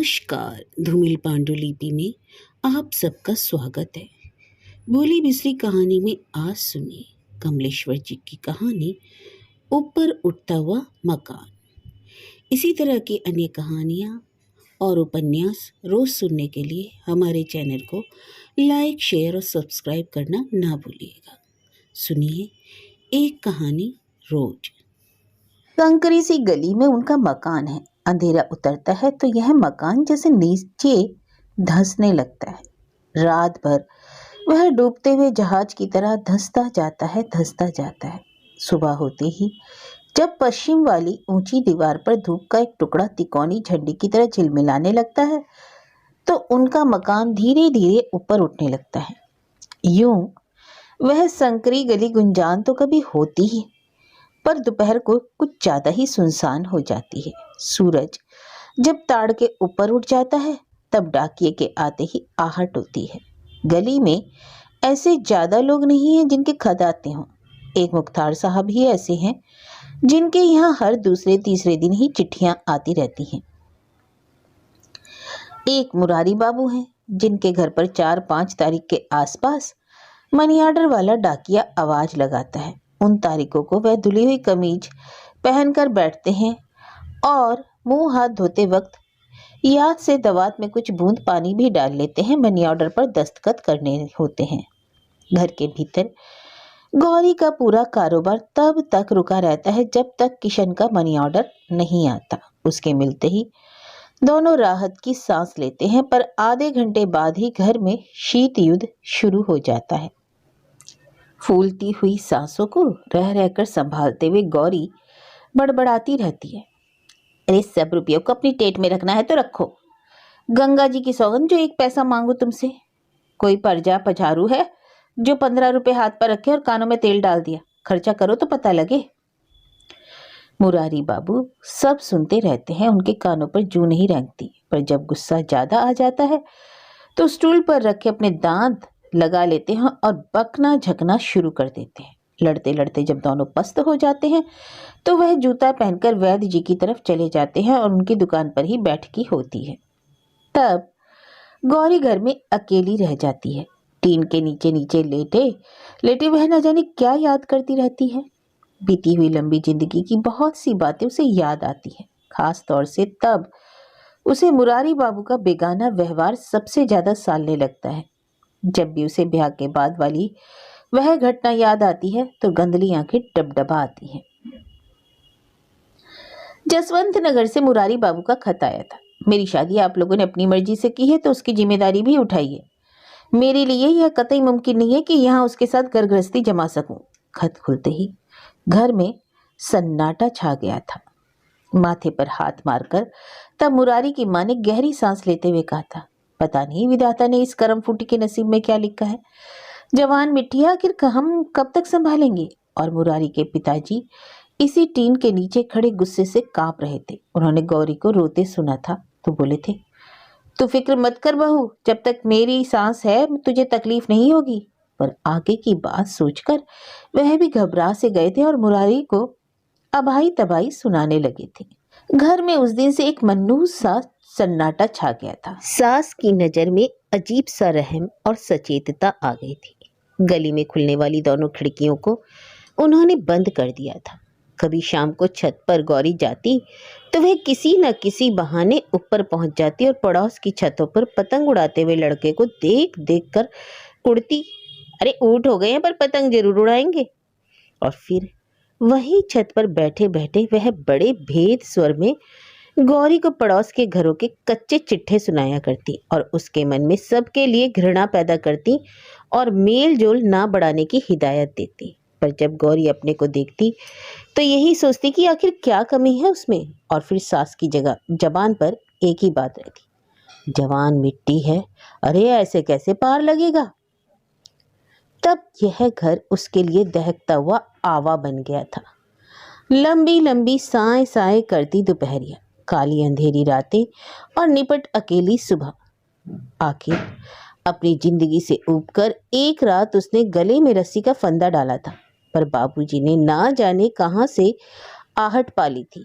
नमस्कार। धूमिल पांडुलिपि में आप सबका स्वागत है। भोली बिसरी कहानी में आज सुनिए कमलेश्वर जी की कहानी ऊपर उठता हुआ मकान। इसी तरह की अन्य कहानियाँ और उपन्यास रोज सुनने के लिए हमारे चैनल को लाइक, शेयर और सब्सक्राइब करना ना भूलिएगा। सुनिए एक कहानी रोज। कंकरी सी गली में उनका मकान है। अंधेरा उतरता है तो यह मकान जैसे नीचे धंसने लगता है। रात भर वह डूबते हुए जहाज की तरह धंसता जाता है। सुबह होते ही जब पश्चिम वाली ऊंची दीवार पर धूप का एक टुकड़ा तिकोनी झंडी की तरह झिलमिलाने लगता है तो उनका मकान धीरे धीरे ऊपर उठने लगता है। यूं वह संकरी गली गुंजान तो कभी होती ही, पर दोपहर को कुछ ज्यादा ही सुनसान हो जाती है। सूरज जब ताड़ के ऊपर उठ जाता है तब डाकिये के आते ही आहट होती है। गली में ऐसे ज्यादा लोग नहीं हैं जिनके खत आते हों। एक मुख्तार साहब ही ऐसे हैं जिनके यहाँ हर दूसरे तीसरे दिन ही चिट्ठियां आती रहती हैं। एक मुरारी बाबू हैं जिनके घर पर 4-5 तारीख के आसपास मनी आर्डर वाला डाकिया आवाज लगाता है। उन तारीखों को वह धुली हुई कमीज पहनकर बैठते हैं और मुंह हाथ धोते वक्त याद से दवात में कुछ बूंद पानी भी डाल लेते हैं। मनी ऑर्डर पर दस्तखत करने होते हैं। घर के भीतर गौरी का पूरा कारोबार तब तक रुका रहता है जब तक किशन का मनी ऑर्डर नहीं आता। उसके मिलते ही दोनों राहत की सांस लेते हैं, पर आधे घंटे बाद ही घर में शीत युद्ध शुरू हो जाता है। फूलती हुई सांसों को रह रहकर संभालते हुए गौरी बड़बड़ाती रहती है, अरे सब रुपयों को अपनी टेट में रखना है तो रखो। गंगा जी की सौगंध जो एक पैसा मांगो तुमसे। कोई परजा पझारू है जो 15 रुपए हाथ पर रखे और कानों में तेल डाल दिया। खर्चा करो तो पता लगे। मुरारी बाबू सब सुनते रहते हैं, उनके कानों पर जूं नहीं रेंगती, पर जब गुस्सा ज्यादा आ जाता है तो स्टूल पर रखे अपने दांत लगा लेते हैं और बकना झकना शुरू कर देते हैं। लड़ते लड़ते जब दोनों पस्त हो जाते हैं तो वह जूता पहनकर वैद्य जी की तरफ चले जाते हैं और उनकी दुकान पर ही बैठकी होती है। तब गौरी घर में अकेली रह जाती है। टीन के नीचे नीचे लेटे लेटे वह न जाने क्या याद करती रहती है। बीती हुई लंबी जिंदगी की बहुत सी बातें उसे याद आती है। खास तौर से तब उसे मुरारी बाबू का बेगाना व्यवहार सबसे ज्यादा सालने लगता है। जब भी उसे ब्याह के बाद वाली वह घटना याद आती है तो गंदली आंखें डबडबा आती हैं। जसवंत नगर से मुरारी बाबू का खत आया था, मेरी शादी आप लोगों ने अपनी मर्जी से की है तो उसकी जिम्मेदारी भी उठाइए। मेरे लिए यह कतई मुमकिन नहीं है कि यहाँ उसके साथ घर गृहस्थी जमा सकूं। खत खुलते ही घर में सन्नाटा छा गया था। माथे पर हाथ मारकर तब मुरारी की मां ने गहरी सांस लेते हुए कहा था, पता नहीं विधाता ने इस करम फूटी के नसीब में क्या लिखा है। जवान मिट्टी आखिर हम कब तक संभालेंगे। और मुरारी के पिताजी इसी टीन के नीचे खड़े गुस्से से कांप रहे थे। उन्होंने गौरी को रोते सुना था तो बोले थे, तू फिक्र मत कर बहू, जब तक मेरी सांस है तुझे तकलीफ नहीं होगी। पर आगे की बात सोचकर वह भी घबरा से गए थे और मुरारी को अभाई तबाही सुनाने लगे थे। घर में उस दिन से एक मनहूस सा सन्नाटा छा गया था। सास की नजर में अजीब सा रहम और सचेतता आ गई थी। गली में खुलने वाली दोनों खिड़कियों को उन्होंने बंद कर दिया था। कभी शाम को छत पर गौरी जाती तो वह किसी न किसी बहाने ऊपर पहुंच जाती और पड़ोस की छतों पर पतंग उड़ाते हुए लड़के को देख देख कर कुड़ती, अरे ऊँट हो गए हैं पर पतंग जरूर उड़ाएंगे। और फिर वही छत पर बैठे बैठे वह बड़े भेद स्वर में गौरी को पड़ोस के घरों के कच्चे चिट्ठे सुनाया करती और उसके मन में सबके लिए घृणा पैदा करती और मेल जोल ना बढ़ाने की हिदायत देती। पर जब गौरी अपने को देखती तो यही सोचती कि आखिर क्या कमी है उसमें। और फिर सास की जगह जबान पर एक ही बात रहती, जवान मिट्टी है, अरे ऐसे कैसे पार लगेगा। तब यह घर उसके लिए दहकता हुआ आवा बन गया था। लंबी लंबी साए साए करती दोपहरिया, काली अंधेरी रातें और निपट अकेली सुबह। आखिर अपनी जिंदगी से ऊबकर एक रात उसने गले में रस्सी का फंदा डाला था, पर बाबूजी ने ना जाने कहां से आहट पाली थी।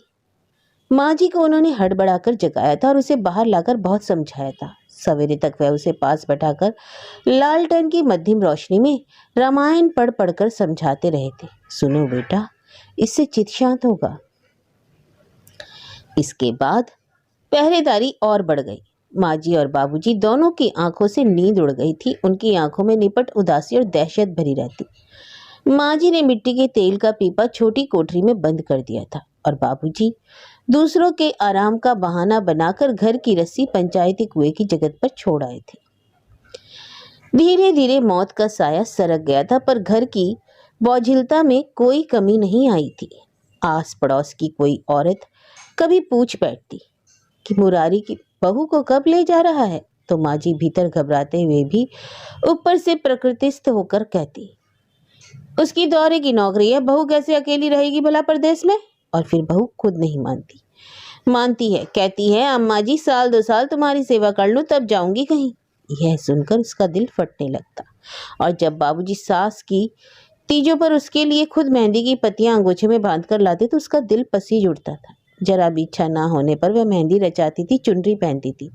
माँ जी को उन्होंने हड़बड़ाकर जगाया था और उसे बाहर लाकर बहुत समझाया था। सवेरे तक वह उसे पास बैठाकर लालटेन की मध्यम रोशनी में रामायण पढ़ पढ़कर समझाते रहे थे। सुनो बेटा, इससे चित्त शांत होगा। इसके बाद पहरेदारी और बढ़ गई। माँ जी और बाबूजी दोनों की आंखों से नींद उड़ गई थी। उनकी आंखों में निपट उदासी और दहशत भरी रहती। माँ जी ने मिट्टी के तेल का पीपा छोटी कोठरी में बंद कर दिया था और बाबूजी दूसरों के आराम का बहाना बनाकर घर की रस्सी पंचायती कुएं की जगत पर छोड़ आए थे। धीरे धीरे मौत का साया सरक गया था, पर घर की बोझिलता में कोई कमी नहीं आई थी। आस पड़ोस की कोई औरत कभी पूछ बैठती कि मुरारी की बहू को कब ले जा रहा है, तो माँ जी भीतर घबराते हुए भी ऊपर से प्रकृतिस्थ होकर कहती, उसकी दौरे की नौकरी है, बहू कैसे अकेली रहेगी भला परदेश में। और फिर बहू खुद नहीं मानती है, कहती है अम्मा जी 1-2 साल तुम्हारी सेवा कर लूं तब जाऊंगी कहीं। यह सुनकर उसका दिल फटने लगता। और जब बाबूजी सास की तीजों पर उसके लिए खुद मेहंदी की पत्तियां अंगूछे में बांधकर लाते तो उसका दिल पसीज उठता था। जरा भी इच्छा ना होने पर वह मेहंदी रचाती थी, चुनरी पहनती थी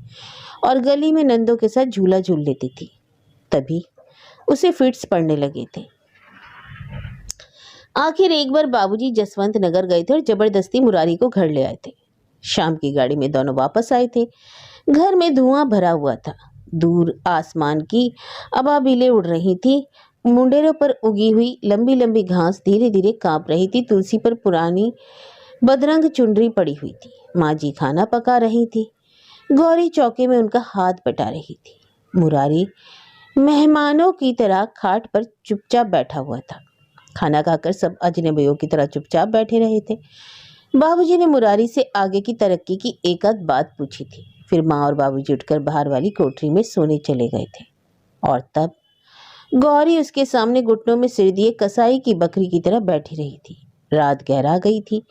और गली में नंदों के साथ झूला झूल लेती थी। तभी उसे फिट्स पड़ने लगे थे। आखिर एक बार बाबूजी जसवंत नगर गए थे और जबरदस्ती मुरारी को घर ले आए थे। शाम की गाड़ी में दोनों वापस आए थे। घर में धुआं भरा हुआ था। दूर आसमान की अबाबिलें उड़ रही थी। मुंडेरों पर उगी हुई लंबी लंबी घास धीरे धीरे कांप रही थी। तुलसी पर पुरानी बदरंग चुनरी पड़ी हुई थी। माँ जी खाना पका रही थी। गौरी चौके में उनका हाथ बटा रही थी। मुरारी मेहमानों की तरह खाट पर चुपचाप बैठा हुआ था। खाना खाकर सब अजनबियों की तरह चुपचाप बैठे रहे थे। बाबूजी ने मुरारी से आगे की तरक्की की एक आध बात पूछी थी। फिर माँ और बाबूजी उठकर बाहर वाली कोठरी में सोने चले गए थे। और तब गौरी उसके सामने घुटनों में सिर दिए कसाई की बकरी की तरह बैठी रही थी। रात गहरा गई थी।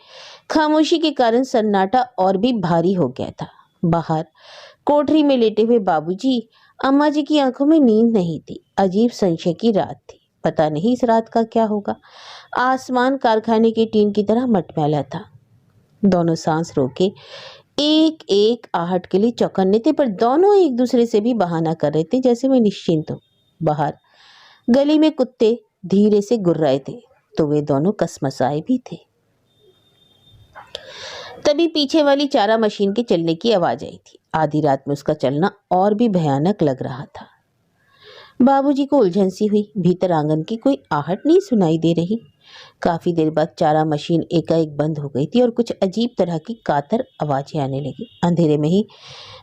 खामोशी के कारण सन्नाटा और भी भारी हो गया था। बाहर कोठरी में लेटे हुए बाबूजी, अम्मा जी की आंखों में नींद नहीं थी। अजीब संशय की रात थी। पता नहीं इस रात का क्या होगा। आसमान कारखाने के टीन की तरह मटमैला था। दोनों सांस रोके एक एक आहट के लिए चौकन्ने थे, पर दोनों एक दूसरे से भी बहाना कर रहे थे जैसे वे निश्चिंत हो। बाहर गली में कुत्ते धीरे से गुर्राए थे तो वे दोनों कसमसाए भी थे। तभी पीछे वाली चारा मशीन के चलने की आवाज आई थी। आधी रात में उसका चलना और भी भयानक लग रहा था। बाबूजी को उलझन सी हुई। भीतर आंगन की कोई आहट नहीं सुनाई दे रही। काफी देर बाद चारा मशीन एकाएक बंद हो गई थी और कुछ अजीब तरह की कातर आवाजें आने लगी। अंधेरे में ही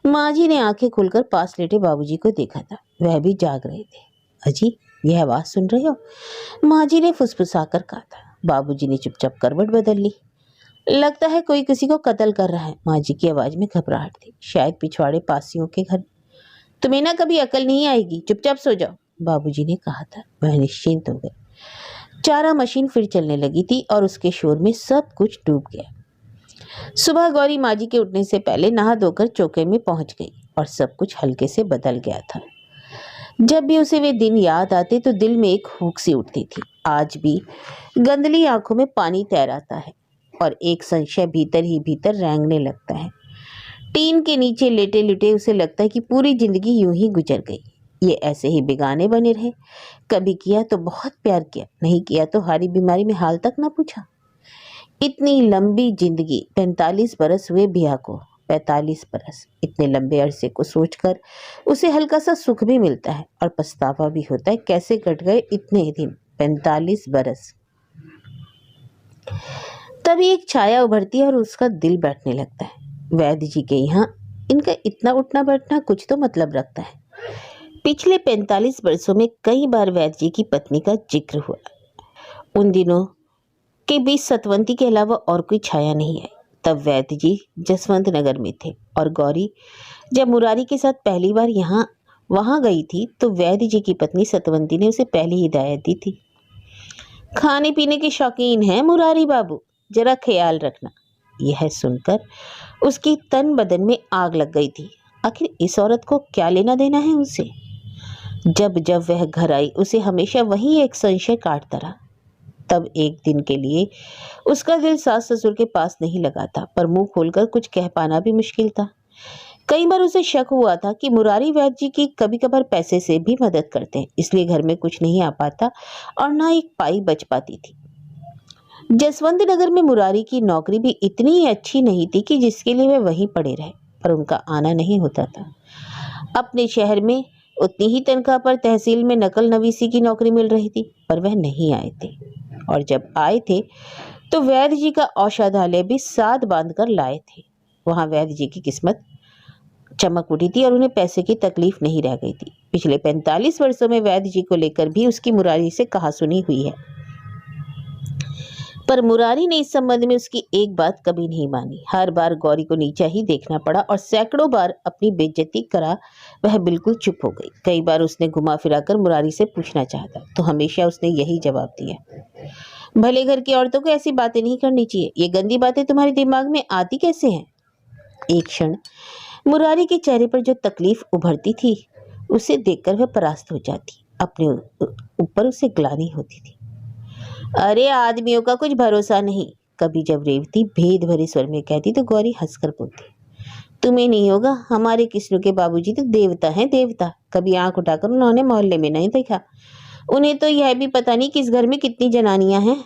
माँ जी ने आंखें खोलकर पास लेटे बाबूजी को देखा था। वह भी जाग रहे थे। अजी, यह आवाज सुन रहे हो? माँ जी ने फुसफुसाकर कहा था। बाबूजी ने चुपचाप करवट बदल ली। लगता है कोई किसी को कत्ल कर रहा है। माँ जी की आवाज में घबराहट थी। शायद पिछवाड़े पासियों के घर। तुम्हें ना कभी अकल नहीं आएगी, चुपचाप सो जाओ, बाबूजी ने कहा था। वह निश्चिंत हो गए। चारा मशीन फिर चलने लगी थी और उसके शोर में सब कुछ डूब गया। सुबह गौरी माँ जी के उठने से पहले नहा धोकर चौके में पहुंच गई और सब कुछ हल्के से बदल गया था। जब भी उसे वे दिन याद आते तो दिल में एक हुक सी उठती थी। आज भी गंदली आंखों में पानी तैराता है और एक संशय भीतर ही भीतर रेंगने लगता है। टीन के नीचे लेटे लेटे उसे लगता है कि पूरी जिंदगी यूं ही गुजर गई। ये ऐसे ही बेगाने बने रहे। कभी किया तो बहुत प्यार किया, नहीं किया तो हारी बीमारी में हाल तक ना पूछा। इतनी लंबी जिंदगी, 45 बरस हुए बिया को। 45 बरस, इतने लंबे अरसे को सोचकर उसे हल्का सा सुख भी मिलता है और पछतावा भी होता है। कैसे कट गए इतने दिन, 45 बरस। तभी एक छाया उभरती है और उसका दिल बैठने लगता है। वैद्य जी के यहाँ इनका इतना उठना बैठना कुछ तो मतलब रखता है। पिछले 45 वर्षों में कई बार वैद्य जी की पत्नी का जिक्र हुआ। उन दिनों के बीच सतवंती के अलावा और कोई छाया नहीं आई। तब वैद्य जी जसवंत नगर में थे और गौरी जब मुरारी के साथ पहली बार वहां गई थी तो वैद्य जी की पत्नी सतवंती ने उसे पहली हिदायत दी थी, खाने पीने के शौकीन हैं मुरारी बाबू, जरा ख्याल रखना। यह सुनकर उसकी तन बदन में आग लग गई थी। आखिर इस औरत को क्या लेना देना है उसे? जब जब वह घर आई उसे हमेशा वही एक संशय काटता रहा। तब एक दिन के लिए उसका दिल सास ससुर के पास नहीं लगा था, पर मुंह खोलकर कुछ कह पाना भी मुश्किल था। कई बार उसे शक हुआ था कि मुरारी वैद्य जी की कभी कभार पैसे से भी मदद करते हैं, इसलिए घर में कुछ नहीं आ पाता और ना एक पाई बच पाती थी। जसवंत नगर में मुरारी की नौकरी भी इतनी अच्छी नहीं थी कि जिसके लिए वे वहीं पड़े रहे, पर उनका आना नहीं होता था। अपने शहर में उतनी ही तनख्वाह पर तहसील में नकल नवीसी की नौकरी मिल रही थी, पर वह नहीं आए थे। और जब आए थे तो वैद्य जी का औषधालय भी साथ बांध कर लाए थे। वहां वैद्य जी की किस्मत चमक उठी थी और उन्हें पैसे की तकलीफ नहीं रह गई थी। पिछले 45 वर्षों में वैद्य जी को लेकर भी उसकी मुरारी से कहासुनी हुई है, पर मुरारी ने इस संबंध में उसकी एक बात कभी नहीं मानी। हर बार गौरी को नीचा ही देखना पड़ा और सैकड़ों बार अपनी बेइज्जती करा वह बिल्कुल चुप हो गई। कई बार उसने घुमा फिरा कर मुरारी से पूछना चाहा तो हमेशा उसने यही जवाब दिया, भले घर की औरतों को ऐसी बातें नहीं करनी चाहिए। ये गंदी बातें तुम्हारे दिमाग में आती कैसे हैं? एक क्षण मुरारी के चेहरे पर जो तकलीफ उभरती थी उसे देखकर वह परास्त हो जाती, अपने ऊपर उसे ग्लानि होती थी। अरे आदमियों का कुछ भरोसा नहीं। कभी जब रेवती भेद भरे स्वर में कहती तो गौरी हंसकर बोलती, तुम्हें नहीं होगा, हमारे कृष्ण के बाबूजी तो देवता हैं, देवता। कभी आंख उठाकर उन्होंने मोहल्ले में नहीं देखा। उन्हें तो यह भी पता नहीं कि इस घर में कितनी जनानियां हैं।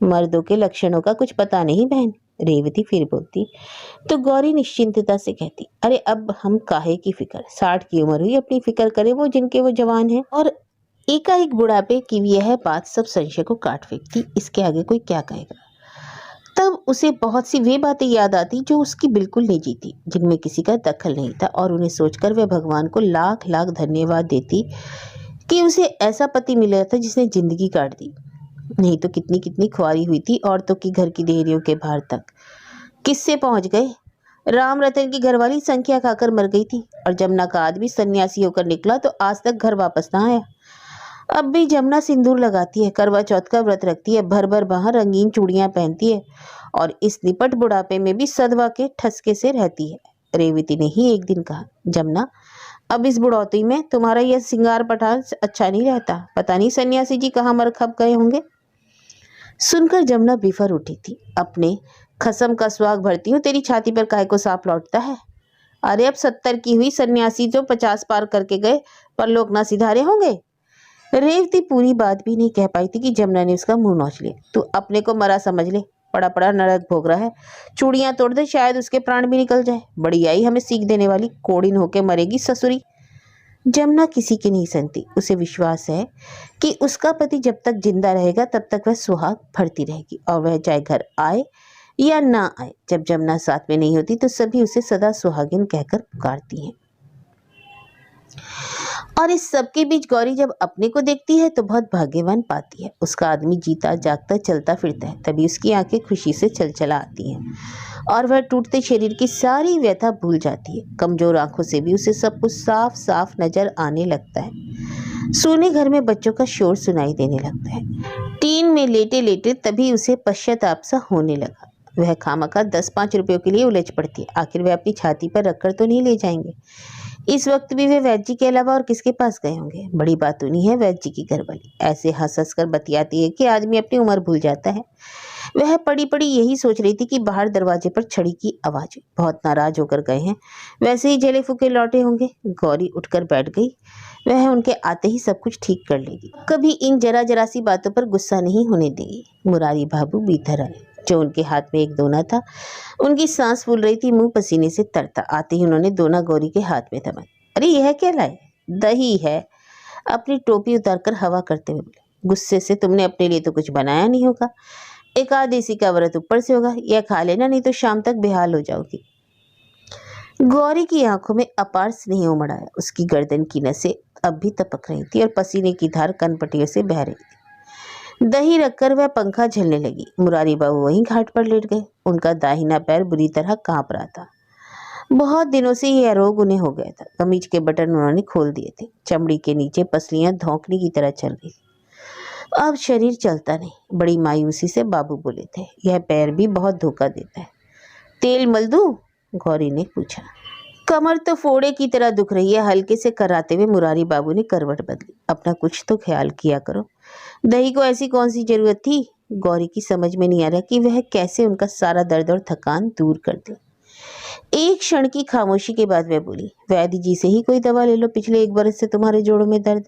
मर्दों के लक्षणों का कुछ पता नहीं बहन, रेवती फिर बोलती तो गौरी निश्चिंतता से कहती, अरे अब हम काहे की फिक्र, 60 की उम्र हुई, अपनी फिक्र करे वो जिनके वो जवान हैं। और एकाएक बुढ़ापे की यह बात सब संशय को काट फेंकती। इसके आगे कोई क्या कहेगा? तब उसे बहुत सी वे बातें याद आती जो उसकी बिल्कुल निजी थी, जिनमें किसी का दखल नहीं था, और उन्हें सोचकर वह भगवान को लाख लाख धन्यवाद देती कि उसे ऐसा पति मिला था जिसने जिंदगी काट दी। नहीं तो कितनी कितनी खुआरी हुई थी औरतों की घर की देहरियों के बाहर तक। किससे पहुंच गए? राम रतन की घरवाली संख्या खाकर मर गई थी, और जमुना का आदमी सन्यासी होकर निकला तो आज तक घर वापस ना आया। अब भी जमुना सिंदूर लगाती है, करवा चौथ का व्रत रखती है, भर भर बाहर रंगीन चूड़ियां पहनती है, और इस निपट बुढ़ापे में भी सदवा के ठसके से रहती है। रेवती ने ही एक दिन कहा, जमुना अब इस बुढ़ौती में तुम्हारा यह सिंगार पठार अच्छा नहीं रहता, पता नहीं सन्यासी जी कहाँ मर खप गए होंगे। सुनकर जमुना बिफर उठी थी। अपने खसम का सुहाग भरती हूँ, तेरी छाती पर काहे को सांप लौटता है? अरे अब 70 की हुई सन्यासी जो 50 पार करके गए, पर लोग ना सिधारे होंगे। रेवती पूरी बात भी नहीं कह पाई थी कि जमुना ने उसका मुंह नोच लिया। तू अपने को मरा समझ ले, पड़ा पड़ा नरक भोग रहा है। चूड़ियां तोड़ दे, शायद उसके प्राण भी निकल जाए। बड़ी आई हमें सीख देने वाली, कोड़िन होके मरेगी ससुरी। जमुना किसी की नहीं सुनती। उसे विश्वास है कि उसका पति जब तक जिंदा रहेगा तब तक वह सुहाग भरती रहेगी, और वह चाहे घर आए या ना आए। जब जमुना साथ में नहीं होती तो सभी उसे सदा सुहागिन कहकर पुकारती हैं। और इस सबके बीच गौरी जब अपने को देखती है तो बहुत भाग्यवान पाती है। उसका आदमी जीता जागता चलता फिरता है, तभी उसकी आंखें खुशी से चलचला आती हैं और वह टूटते शरीर की सारी व्यथा भूल जाती है। कमजोर आंखों से भी उसे सब कुछ साफ साफ नजर आने लगता है। सोने घर में बच्चों का शोर सुनाई देने लगता है। टीन में लेटे लेटे तभी उसे पश्चाताप सा होने लगा। वह खामखा 10-5 रुपयों के लिए उलझ पड़ती है। आखिर वह अपनी छाती पर रखकर तो नहीं ले जाएंगे। इस वक्त भी वे वैद्य जी के अलावा और किसके पास गए होंगे? बड़ी बातूनी है वैद्य जी की घरवाली, ऐसे हंस हंस कर बतियाती है कि आदमी अपनी उम्र भूल जाता है। वह पड़ी पड़ी यही सोच रही थी कि बाहर दरवाजे पर छड़ी की आवाज, बहुत नाराज होकर गए हैं, वैसे ही जले फूके लौटे होंगे। गौरी उठकर बैठ गई। वह उनके आते ही सब कुछ ठीक कर लेगी, कभी इन जरा जरा सी बातों पर गुस्सा नहीं होने देगी। मुरारी बाबू भीतर आए, जो उनके हाथ में एक दोना था। उनकी सांस फूल रही थी, मुंह पसीने से तरता। आते ही उन्होंने दोना गौरी के हाथ में थमा। अरे यह क्या लाए? दही है। अपनी टोपी उतारकर हवा करते हुए बोले, गुस्से से तुमने अपने लिए तो कुछ बनाया नहीं होगा। एकादशी का व्रत ऊपर से होगा, यह खा लेना, नहीं तो शाम तक बेहाल हो जाओगी। गौरी की आंखों में अपार स्नेह उमड़ आया। उसकी गर्दन की नसें अब भी तपक रही थी और पसीने की धार कनपटियों से बह रही थी। दही रखकर वह पंखा झलने लगी। मुरारी बाबू वहीं घाट पर लेट गए। उनका दाहिना पैर बुरी तरह कांप रहा था। बहुत दिनों से यह रोग उन्हें हो गया था। कमीज के बटन उन्होंने खोल दिए थे। चमड़ी के नीचे पसलियां धौंकने की तरह चल गई। अब शरीर चलता नहीं। बड़ी मायूसी से बाबू बोले थे, यह पैर भी बहुत धोखा देता है। तेल मल दूं? गौरी ने पूछा। कमर तो फोड़े की तरह दुख रही है, हल्के से कराते हुए मुरारी बाबू ने करवट बदली। अपना कुछ तो ख्याल किया करो। दही को ऐसी कौन सी जरूरत थी? गौरी की समझ में नहीं आ रहा कि वह कैसे उनका सारा दर्द और थकान दूर कर दे। एक क्षण की खामोशी के बाद वह बोली, वैद्य जी से ही कोई दवा ले लो, पिछले 1 बरस से तुम्हारे जोड़ों में दर्द।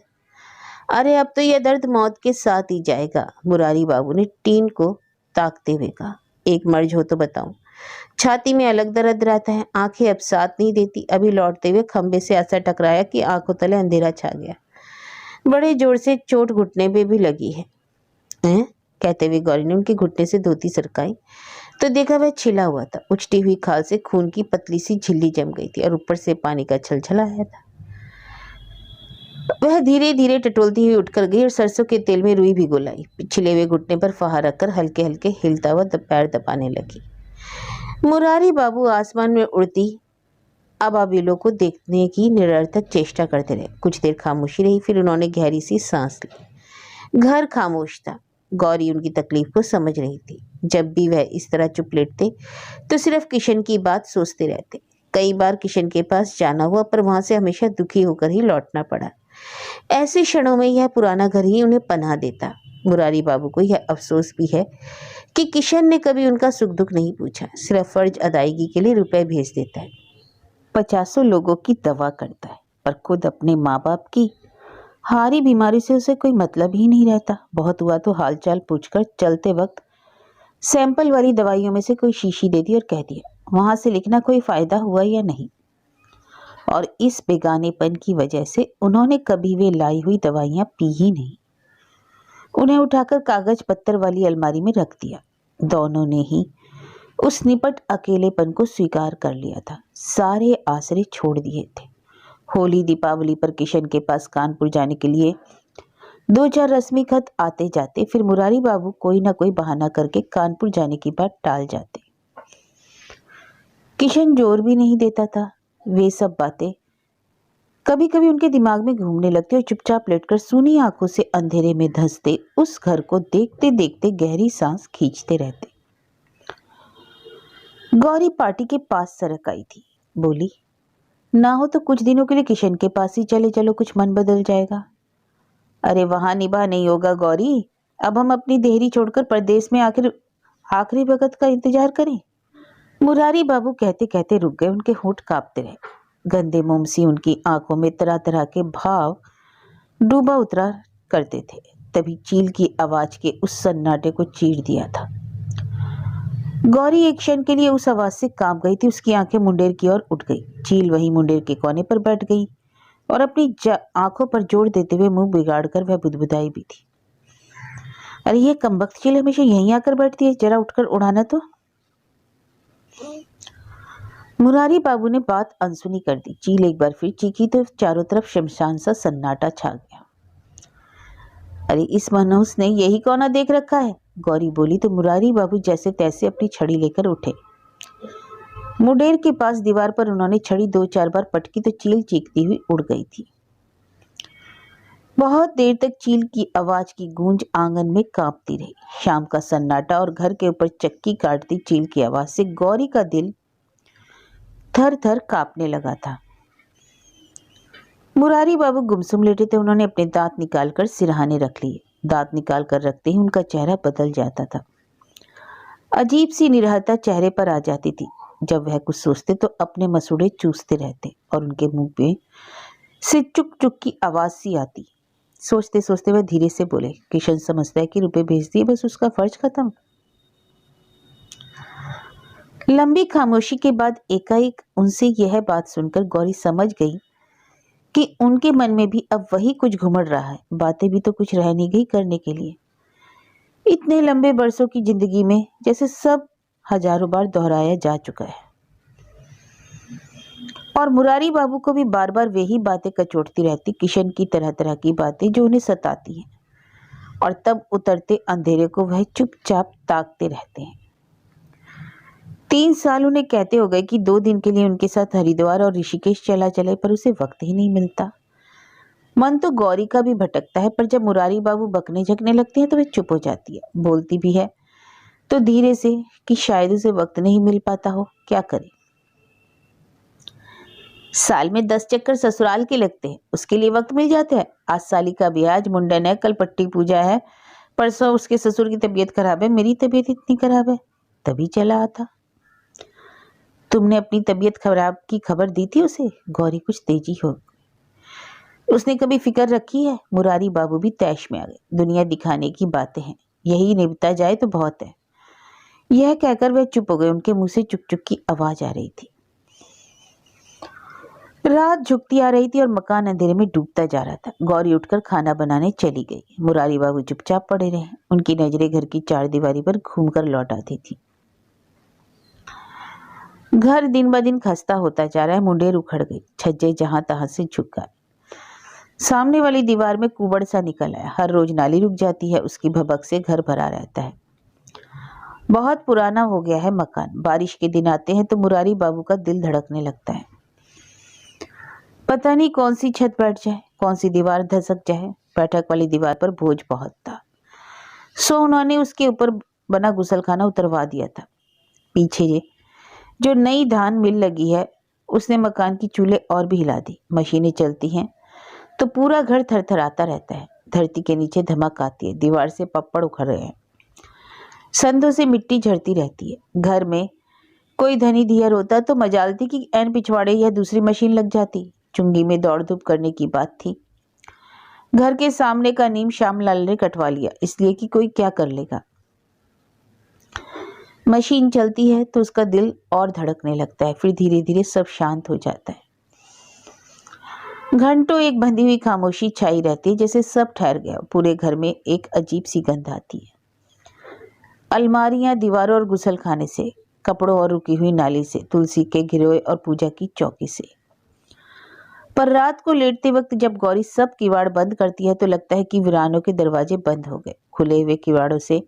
अरे अब तो यह दर्द मौत के साथ ही जाएगा, मुरारी बाबू ने टीन को ताकते हुए कहा। एक मर्ज हो तो बताऊं। छाती में अलग दर्द रहता है, आंखें अब साथ नहीं देती। अभी लौटते हुए खंबे से ऐसा टकराया कि आंखों तले अंधेरा छा गया। बड़े जोर से चोट घुटने पे भी लगी है। हैं? कहते हुए गौरी ने उनके घुटने से धोती सरकाई तो देखा वह छिला हुआ था। उछटी हुई खाल से खून की पतली सी झिल्ली जम गई थी और ऊपर से पानी का छलछला आया था। वह धीरे धीरे टटोलती हुई उठकर गई और सरसों के तेल में रुई भिगो लाई। छिले हुए घुटने पर फहा रखकर हल्के हल्के हिलता हुआ पैर दबाने लगी। मुरारी बाबू आसमान में उड़ती अबाबिलों को देखने की निरर्थक चेष्टा करते रहे। कुछ देर खामोशी रही, फिर उन्होंने गहरी सी सांस ली। घर खामोश था। गौरी उनकी तकलीफ को समझ रही थी। जब भी वह इस तरह चुप लेटते तो सिर्फ किशन की बात सोचते रहते। कई बार किशन के पास जाना हुआ, पर वहां से हमेशा दुखी होकर ही लौटना पड़ा। ऐसे क्षणों में यह पुराना घर ही उन्हें पनाह देता। मुरारी बाबू को यह अफसोस भी है कि किशन ने कभी उनका सुख दुख नहीं पूछा, सिर्फ फर्ज अदायगी के लिए रुपए भेज देता है, 50 लोगों की दवा करता है, पर खुद अपने माँ बाप की हारी बीमारी से उसे कोई मतलब ही नहीं रहता। बहुत हुआ तो हालचाल पूछकर चलते वक्त सैंपल वाली दवाइयों में से कोई शीशी दे दी और कह दिया, वहां से लिखना कोई फायदा हुआ या नहीं। और इस बेगानेपन की वजह से उन्होंने कभी वे लाई हुई दवाइयां पी ही नहीं। उन्हें उठाकर कागज पत्तर वाली अलमारी में रख दिया। दोनों ने ही उस निपट अकेलेपन को स्वीकार कर लिया था। सारे आसरे छोड़ दिए थे। होली दीपावली पर किशन के पास कानपुर जाने के लिए 2-4 रस्मी खत आते जाते, फिर मुरारी बाबू कोई ना कोई बहाना करके कानपुर जाने की बात टाल जाते। किशन जोर भी नहीं देता था। वे सब बातें कभी कभी उनके दिमाग में घूमने लगती और चुपचाप लेटकर सूनी आंखों से अंधेरे में धंसते उस घर को देखते देखते गहरी सांस खींचते रहते। गौरी पार्टी के पास सरक आई थी। बोली, ना हो तो कुछ दिनों के लिए किशन के पास ही चले चलो, कुछ मन बदल जाएगा। अरे वहां निभा नहीं होगा गौरी। अब हम अपनी देहरी छोड़कर परदेश में आखिर आखिरी वक्त का इंतजार करें। मुरारी बाबू कहते कहते रुक गए। उनके होंठ कांपते रहे। गंदे मोम सी उनकी आंखों में तरह तरह के भाव डूबा उतरा करते थे। तभी चील की आवाज के उस सन्नाटे को चीर दिया था। गौरी एक क्षण के लिए उस आवाज से कांप गई थी। उसकी आंखें मुंडेर की ओर उठ गई। चील वही मुंडेर के कोने पर बैठ गई और अपनी आंखों पर जोर देते हुए मुंह बिगाड़कर वह बुदबुदाई भी थी। अरे ये कमबख्त चील हमेशा यहीं आकर बैठती है, जरा उठकर उड़ाना तो। मुरारी बाबू ने बात अनसुनी कर दी। चील एक बार फिर चीखी तो चारों तरफ शमशान सा सन्नाटा छा गया। अरे इस मनहूस ने यही कोना देख रखा है, गौरी बोली तो मुरारी बाबू जैसे तैसे अपनी छड़ी लेकर उठे। मुंडेर के पास दीवार पर उन्होंने छड़ी 2-4 बार पटकी तो चील चीखती हुई उड़ गई थी। बहुत देर तक चील की आवाज की गूंज आंगन में कांपती रही। शाम का सन्नाटा और घर के ऊपर चक्की काटती चील की आवाज से गौरी का दिल थर थर कांपने लगा था। मुरारी बाबू गुमसुम लेटे थे। उन्होंने अपने दांत निकालकर सिरहाने रख लिए। दांत निकाल कर रखते ही उनका चेहरा बदल जाता था। अजीब सी निराहता चेहरे पर आ जाती थी। जब वह कुछ सोचते तो अपने मसूड़े चूसते रहते और उनके मुंह पे से चुक चुक की आवाज सी आती। सोचते सोचते वह धीरे से बोले, किशन समझता है कि रुपए भेज दिए, बस उसका फर्ज खत्म। लंबी खामोशी के बाद एकाएक उनसे यह बात सुनकर गौरी समझ गई कि उनके मन में भी अब वही कुछ घुमड़ रहा है। बातें भी तो कुछ रह नहीं गई करने के लिए। इतने लंबे बरसों की जिंदगी में जैसे सब हजारों बार दोहराया जा चुका है। और मुरारी बाबू को भी बार बार वही बातें कचोटती रहती, किशन की तरह तरह की बातें जो उन्हें सताती हैं। और तब उतरते अंधेरे को वह चुपचाप ताकते रहते हैं। 3 साल उन्हें कहते हो गए कि 2 दिन के लिए उनके साथ हरिद्वार और ऋषिकेश चला चले, पर उसे वक्त ही नहीं मिलता। मन तो गौरी का भी भटकता है, पर जब मुरारी बाबू बकने झकने लगते हैं तो वह चुप हो जाती है। बोलती भी है तो धीरे से कि शायद उसे वक्त नहीं मिल पाता हो, क्या करे। साल में 10 चक्कर ससुराल के लगते हैं, उसके लिए वक्त मिल जाता है। आज साली का ब्याज, मुंडन है, कल पट्टी पूजा है, परसों उसके ससुर की तबीयत खराब है, मेरी तबीयत इतनी खराब है, तभी चला आता। तुमने अपनी तबीयत खराब की खबर दी थी उसे? गौरी कुछ तेजी हो। उसने कभी फिक्र रखी है? मुरारी बाबू भी तैश में आ गए। दुनिया दिखाने की बातें हैं, यही निपटा जाए तो बहुत है। यह कहकर वह चुप हो गए। उनके मुंह से चुक चुक की आवाज आ रही थी। रात झुकती आ रही थी और मकान अंधेरे में डूबता जा रहा था। गौरी उठकर खाना बनाने चली गई। मुरारी बाबू चुपचाप पड़े रहे। उनकी नजरें घर की चारदीवारी पर घूमकर लौट आती थी। घर दिन ब दिन खस्ता होता जा रहा है। मुंडेर उखड़ गई, छज्जे जहां तहां से झुक गए। सामने वाली दीवार में कुबड़ सा निकल आया। हर रोज नाली रुक जाती है, उसकी भभक से घर भरा रहता है। बहुत पुराना हो गया है मकान। बारिश के दिन आते हैं तो मुरारी बाबू का दिल धड़कने लगता है। पता नहीं कौन सी छत बैठ जाए, कौन सी दीवार धसक जाए। बैठक वाली दीवार पर बोझ बहुत था, सो उन्होंने उसके ऊपर बना गुसलखाना उतरवा दिया था। पीछे जो नई धान मिल लगी है, उसने मकान की चूल्हे और भी हिला दी। मशीनें चलती हैं तो पूरा घर थरथराता रहता है। धरती के नीचे धमक आती है, दीवार से पप्पड़ उखड़ रहे हैं, संदों से मिट्टी झड़ती रहती है। घर में कोई धनी दिया रोता तो मजाल थी कि ऐन पिछवाड़े या दूसरी मशीन लग जाती। चुंगी में दौड़ धूप करने की बात थी। घर के सामने का नीम श्यामलाल ने कटवा लिया, इसलिए कि कोई क्या कर लेगा। मशीन चलती है तो उसका दिल और धड़कने लगता है, फिर धीरे धीरे सब शांत हो जाता है। घंटों एक बंधी हुई खामोशी छाई रहती है, जैसे सब ठहर गया। पूरे घर में एक अजीब सी गंध आती है। अलमारियां, दीवारों और गुसलखाने से, कपड़ों और रुकी हुई नाली से, तुलसी के गिरोए और पूजा की चौकी से। पर रात को लेटते वक्त जब गौरी सब किवाड़ बंद करती है तो लगता है कि वीरानों के दरवाजे बंद हो गए। खुले हुए किवाड़ों से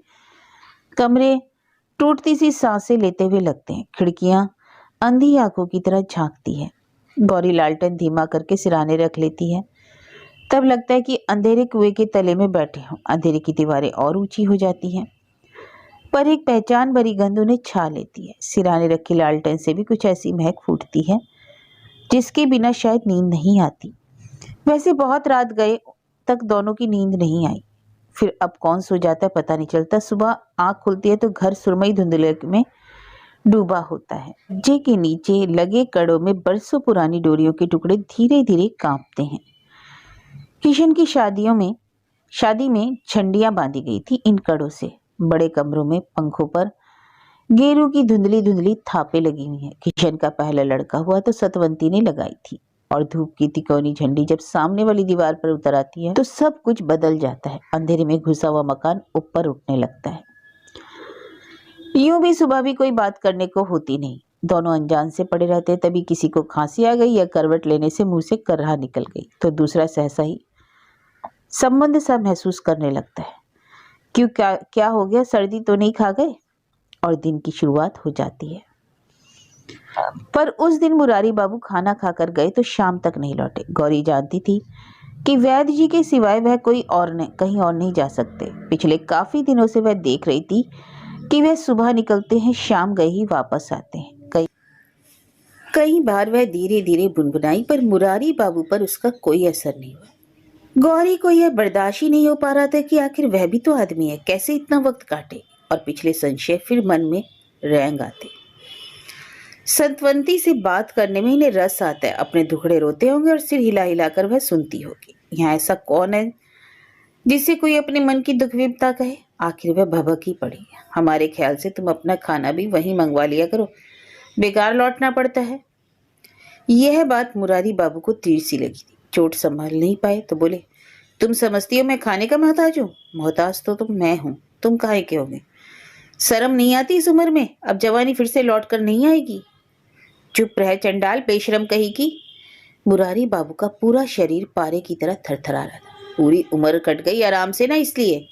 कमरे टूटती सी सांसें लेते हुए लगते हैं। खिड़कियां अंधी आंखों की तरह झांकती है। गौरी लालटेन धीमा करके सिराने रख लेती है। तब लगता है कि अंधेरे कुएं के तले में बैठे हों। अंधेरे की दीवारें और ऊंची हो जाती हैं, पर एक पहचान भरी गंध उन्हें छा लेती है। सिराने रखी लालटेन से भी कुछ ऐसी महक फूटती है जिसके बिना शायद नींद नहीं आती। वैसे बहुत रात गए तक दोनों की नींद नहीं आई। फिर अब कौन सो जाता है पता नहीं चलता। सुबह आंख खुलती है तो घर सुरमई धुंधले में डूबा होता है। जे के नीचे लगे कड़ों में बरसों पुरानी डोरियों के टुकड़े धीरे धीरे कांपते हैं। किशन की शादी में झंडियां बांधी गई थी इन कड़ों से। बड़े कमरों में पंखों पर गेरू की धुंधली धुंधली थापे लगी हुई हैं। किशन का पहला लड़का हुआ तो सतवंती ने लगाई थी। और धूप की तिकोनी झंडी जब सामने वाली दीवार पर उतर आती है तो सब कुछ बदल जाता है। अंधेरे में घुसा हुआ मकान ऊपर उठने लगता है। यूं भी सुबह भी कोई बात करने को होती नहीं। दोनों अनजान से पड़े रहते। तभी किसी को खांसी आ गई या करवट लेने से मुंह से कर्रा निकल गई तो दूसरा सहसा ही संबंध सा महसूस करने लगता है। क्यों, क्या हो गया, सर्दी तो नहीं खा गए? और दिन की शुरुआत हो जाती है। पर उस दिन मुरारी बाबू खाना खाकर गए तो शाम तक नहीं लौटे। गौरी जानती थी कि वैद्य जी के सिवाय वह कहीं और नहीं जा सकते। पिछले काफी दिनों से वह देख रही थी कि वह सुबह निकलते हैं, शाम गए ही वापस आते हैं। कई बार वह धीरे धीरे बुनबुनाई, पर मुरारी बाबू पर उसका कोई असर नहीं हुआ। गौरी को यह बर्दाश्त ही नहीं हो पा रहा था कि आखिर वह भी तो आदमी है, कैसे इतना वक्त काटे। और पिछले संशय फिर मन में रेंग आते। सतवंती से बात करने में इन्हें रस आता है। अपने दुखड़े रोते होंगे और सिर हिला हिलाकर वह सुनती होगी। यहाँ ऐसा कौन है जिससे कोई अपने मन की दुख विपता कहे? आखिर वह भभक ही पड़ी है। हमारे ख्याल से तुम अपना खाना भी वहीं मंगवा लिया करो, बेकार लौटना पड़ता है। यह बात मुरारी बाबू को तीर सी लगी थी। चोट संभाल नहीं पाए तो बोले, तुम समझती हो मैं खाने का मोहताज हूँ? मोहताज तो मैं हूँ, तुम काहे के होगे? शर्म नहीं आती इस उम्र में? अब जवानी फिर से लौट कर नहीं आएगी। चुप रह चंडाल, बेशरम कही की। मुरारी बाबू का पूरा शरीर पारे की तरह थरथरा रहा था। पूरी उम्र कट गई आराम से ना, इसलिए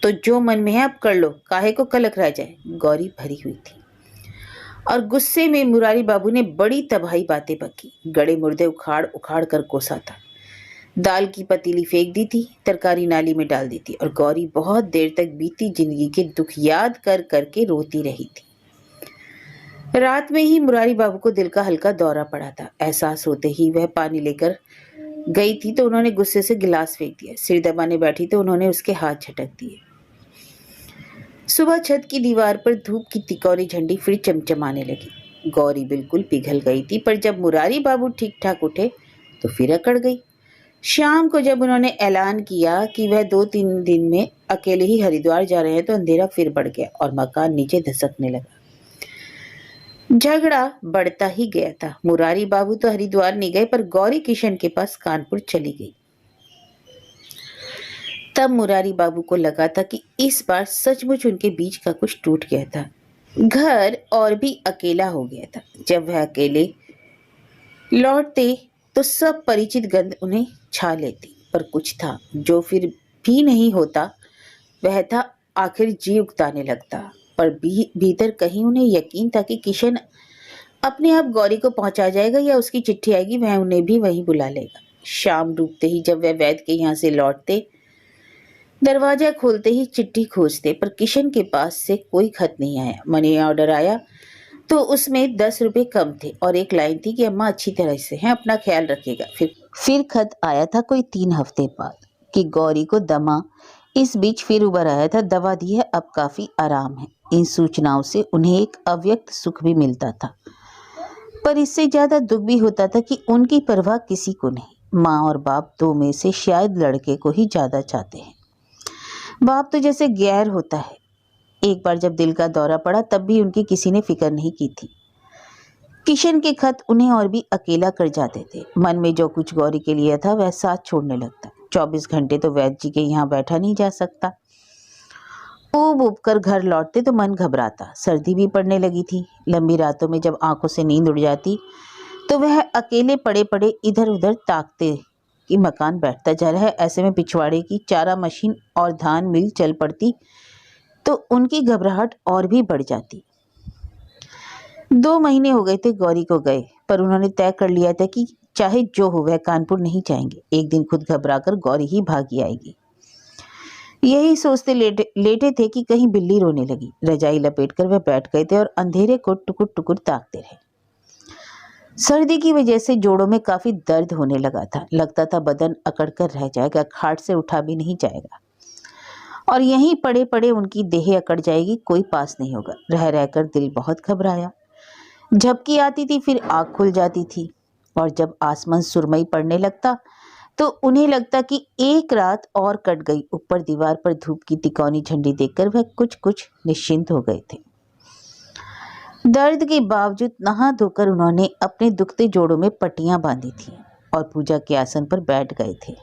तो जो मन में है अब कर लो, काहे को कलक रह जाए। गौरी भरी हुई थी और गुस्से में मुरारी बाबू ने बड़ी तबाही बातें बकी। गड़े मुर्दे उखाड़ उखाड़ कर कोसा था। दाल की पतीली फेंक दी थी, तरकारी नाली में डाल दी थी। और गौरी बहुत देर तक बीती जिंदगी के दुख याद कर करके रोती रही थी। रात में ही मुरारी बाबू को दिल का हल्का दौरा पड़ा था। एहसास होते ही वह पानी लेकर गई थी तो उन्होंने गुस्से से गिलास फेंक दिया। सिर दबाने बैठी तो उन्होंने उसके हाथ झटक दिए। सुबह छत की दीवार पर धूप की तिकोनी झंडी फिर चमचमाने लगी। गौरी बिल्कुल पिघल गई थी, पर जब मुरारी बाबू ठीक ठाक उठे तो फिर अकड़ गई। शाम को जब उन्होंने ऐलान किया कि वह 2-3 दिन में अकेले ही हरिद्वार जा रहे हैं तो अंधेरा फिर बढ़ गया और मकान नीचे धसकने लगा। झगड़ा बढ़ता ही गया था। मुरारी बाबू तो हरिद्वार नहीं गए, पर गौरी किशन के पास कानपुर चली गई। तब मुरारी बाबू को लगा था कि इस बार सचमुच उनके बीच का कुछ टूट गया था। घर और भी अकेला हो गया था। जब वह अकेले लौटते तो सब परिचित गंध उन्हें छा लेती, पर कुछ था जो फिर भी नहीं होता। वह था आखिर जी उगताने लगता, पर भीतर कहीं उन्हें यकीन था कि किशन अपने आप गौरी को पहुंचा जाएगा या उसकी चिट्ठी आएगी, वह उन्हें भी वहीं बुला लेगा। शाम डूबते ही जब वह वैद्य के यहाँ से लौटते, दरवाजा खोलते ही चिट्ठी खोजते, पर किशन के पास से कोई खत नहीं आया। मनी ऑर्डर आया तो उसमें 10 रुपए कम थे और एक लाइन थी कि अम्मा अच्छी तरह से हैं, अपना ख्याल रखिएगा। फिर खत आया था कोई 3 हफ्ते बाद कि गौरी को दमा। इस बीच फिर उबर आया था, दवा दी है, अब काफी आराम है। इन सूचनाओं से उन्हें एक अव्यक्त सुख भी मिलता था, पर इससे ज्यादा दुख भी होता था कि उनकी परवाह किसी को नहीं। माँ और बाप दो में से शायद लड़के को ही ज्यादा चाहते हैं। बाप तो जैसे गैर होता है। एक बार जब दिल का दौरा पड़ा तब भी उनकी किसी ने फिक्र नहीं की थी। किशन के खत उन्हें और भी अकेला कर जाते थे। मन में जो कुछ गौरी के लिए था वह साथ छोड़ने लगता। 24 घंटे तो वैद्य जी के यहाँ बैठा नहीं जा सकता। ऊब ऊब कर घर लौटते तो मन घबराता। सर्दी भी पड़ने लगी थी। लंबी रातों में जब आंखों से नींद उड़ जाती तो वह अकेले पड़े पड़े इधर उधर ताकते कि मकान बैठता जा रहा है। ऐसे में पिछवाड़े की चारा मशीन और धान मिल चल पड़ती तो उनकी घबराहट और भी बढ़ जाती। 2 महीने हो गए थे गौरी को गए, पर उन्होंने तय कर लिया था कि चाहे जो हो वह कानपुर नहीं जाएंगे। एक दिन खुद घबराकर गौरी ही भागी आएगी। यही सोचते लेटे थे कि कहीं बिल्ली रोने लगी। रजाई लपेटकर वह बैठ गए थे और अंधेरे को टुकुर टुकुर ताकते रहे। सर्दी की वजह से जोड़ों में काफी दर्द होने लगा था। लगता था बदन अकड़ कर रह जाएगा, खाट से उठा भी नहीं जाएगा और यहीं पड़े पड़े उनकी देह अकड़ जाएगी, कोई पास नहीं होगा। रह रहकर दिल बहुत घबराया। झपकी आती थी, फिर आँख खुल जाती थी, और जब आसमान सुरमई पड़ने लगता तो उन्हें लगता कि एक रात और कट गई। ऊपर दीवार पर धूप की तिकोनी झंडी देखकर वह कुछ कुछ निश्चिंत हो गए थे। दर्द के बावजूद नहा धोकर उन्होंने अपने दुखते जोड़ों में पट्टियां बांधी थी और पूजा के आसन पर बैठ गए थे।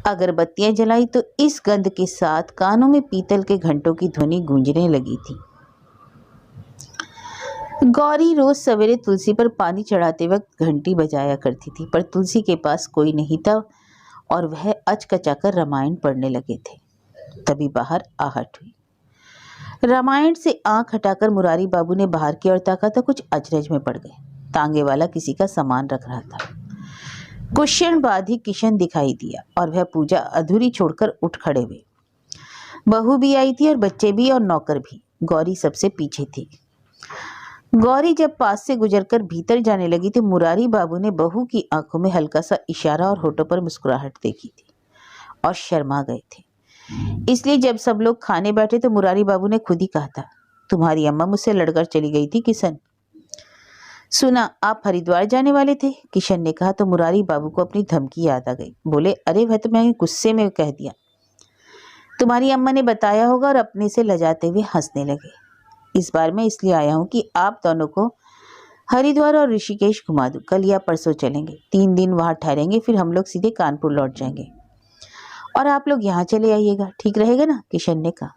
अगरबत्तियां जलाई तो इस गंध के साथ कानों में पीतल के घंटों की ध्वनि गूंजने लगी थी। गौरी रोज सवेरे तुलसी पर पानी चढ़ाते वक्त घंटी बजाया करती थी, पर तुलसी के पास कोई नहीं था और वह अचकचाकर रामायण पढ़ने लगे थे। तभी बाहर आहट हुई। रामायण से आंख हटाकर मुरारी बाबू ने बाहर की ओर ताका तो कुछ अचरज में पड़ गए। तांगे वाला किसी का सामान रख रहा था। कुछ क्षण बाद ही किशन दिखाई दिया और वह पूजा अधूरी छोड़कर उठ खड़े हुए। बहू भी आई थी और बच्चे भी और नौकर भी। गौरी सबसे पीछे थी। गौरी जब पास से गुजरकर भीतर जाने लगी तो मुरारी बाबू ने बहू की आंखों में हल्का सा इशारा और होठों पर मुस्कुराहट देखी थी और शर्मा गए थे। इसलिए जब सब लोग खाने बैठे तो मुरारी बाबू ने खुद ही कहा था, तुम्हारी अम्मा मुझसे लड़कर चली गई थी किशन। सुना आप हरिद्वार जाने वाले थे, किशन ने कहा तो मुरारी बाबू को अपनी धमकी याद आ गई। बोले, अरे वह तो मैं गुस्से में कह दिया, तुम्हारी अम्मा ने बताया होगा, और अपने से लजाते हुए हंसने लगे। इस बार मैं इसलिए आया हूँ कि आप दोनों को हरिद्वार और ऋषिकेश घुमा दूं। कल या परसों चलेंगे, 3 दिन वहां ठहरेंगे, फिर हम लोग सीधे कानपुर लौट जाएंगे और आप लोग यहाँ चले आइएगा। ठीक रहेगा ना? किशन ने कहा।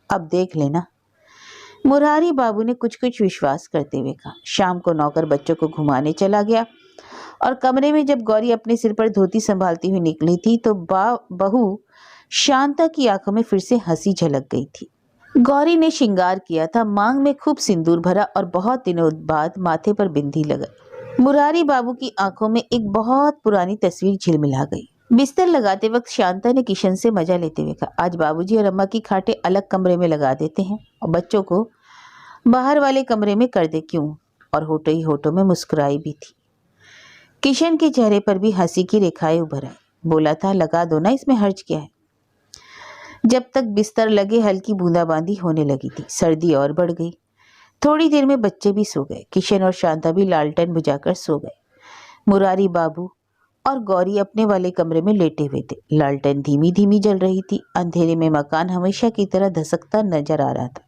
अब देख लेना, मुरारी बाबू ने कुछ कुछ विश्वास करते हुए कहा। शाम को नौकर बच्चों को घुमाने चला गया और कमरे में जब गौरी अपने सिर पर धोती संभालती हुई निकली थी तो बहू शांता की आंखों में फिर से हंसी झलक गई थी। गौरी ने श्रृंगार किया था, मांग में खूब सिंदूर भरा और बहुत दिनों बाद माथे पर बिंदी लगाई। मुरारी बाबू की आंखों में एक बहुत पुरानी तस्वीर झिलमिला गई। बिस्तर लगाते वक्त शांता ने किशन से मजा लेते हुए कहा, आज बाबूजी और अम्मा की खाटें अलग कमरे में लगा देते हैं और बच्चों को बाहर वाले कमरे में कर दे क्यों, और होठों ही होठों में मुस्कुराई भी थी। किशन के चेहरे पर भी हंसी की रेखाएं उभर आई। बोला था लगा दो ना, इसमें हर्ज क्या है। जब तक बिस्तर लगे हल्की बूंदाबांदी होने लगी थी। सर्दी और बढ़ गई। थोड़ी देर में बच्चे भी सो गए। किशन और शांता भी लालटेन बुझाकर सो गए। मुरारी बाबू और गौरी अपने वाले कमरे में लेटे हुए थे। लालटेन धीमी धीमी जल रही थी। अंधेरे में मकान हमेशा की तरह धसकता नजर आ रहा था,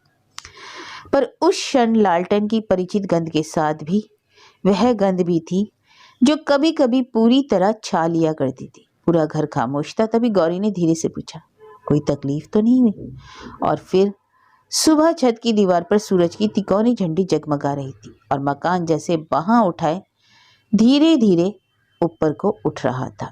पर उस क्षण लालटेन की परिचित गंध के साथ भी वह गंध भी थी जो कभी कभी पूरी तरह छा लिया करती थी। पूरा घर खामोश था। तभी गौरी ने धीरे से पूछा, कोई तकलीफ तो नहीं हुई? और फिर सुबह छत की दीवार पर सूरज की तिकोनी झंडी जगमगा रही थी और मकान जैसे बाहां उठाए धीरे धीरे ऊपर को उठ रहा था।